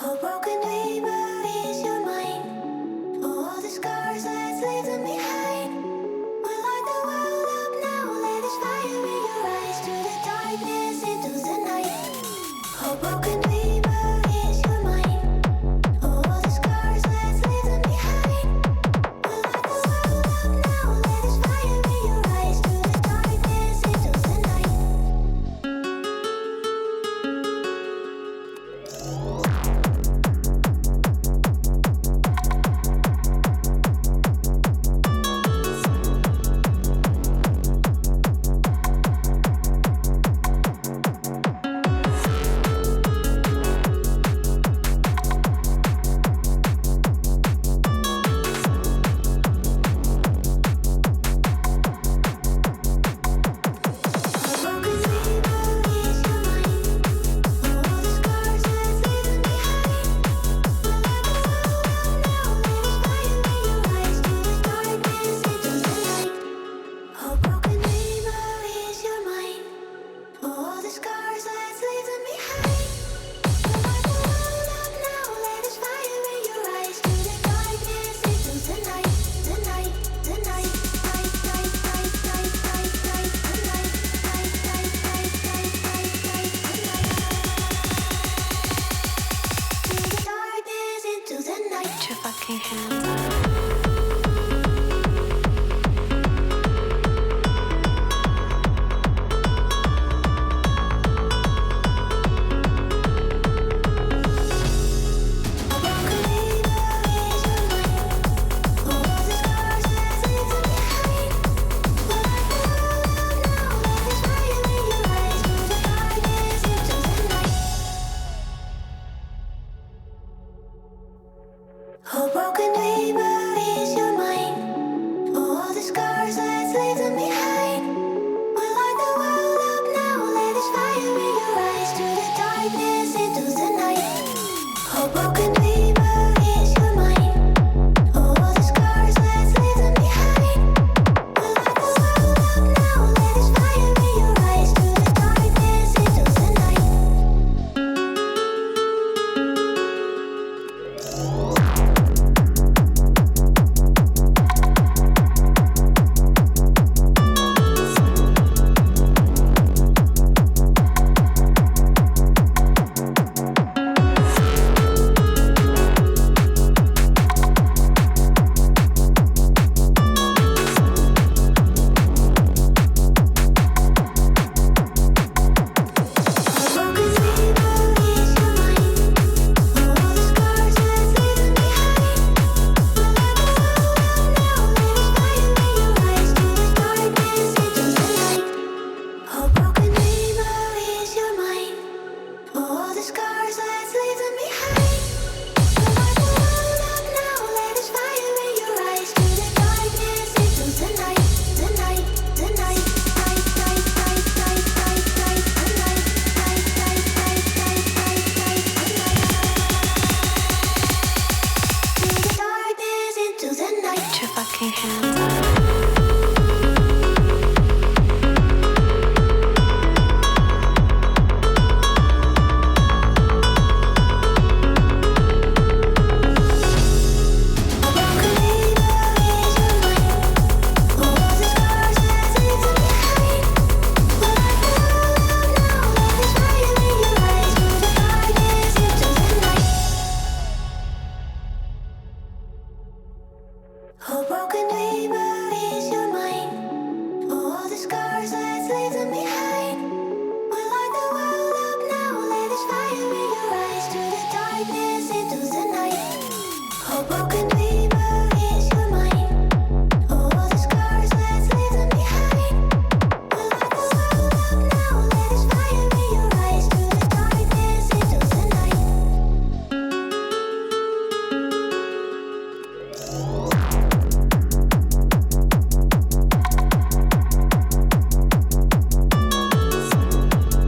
Oh, broken dreamer, is your mind? Oh, all the scars let's leave them behind. We light the world up now, let us fire in your eyes to the darkness into the night. Oh, broken dreamer, is your mind? Oh, all the scars let's leave them behind. We light the world up now, let us fire in your eyes to the darkness into the night. Put your fucking hands up. Oh, broken dreamer, is your mind? Oh, all the scars, let's leave them behind. We light the world up now, let us fire in your eyes to the darkness into the night. Oh, broken dreamer, is your mind? Oh, all the scars, let's leave them behind. We light the world up now, let us fire in your eyes to the darkness into the night. Put your fucking hands up. Oh, broken dreamer, is your mind? Oh, all the scars, let's leave them behind.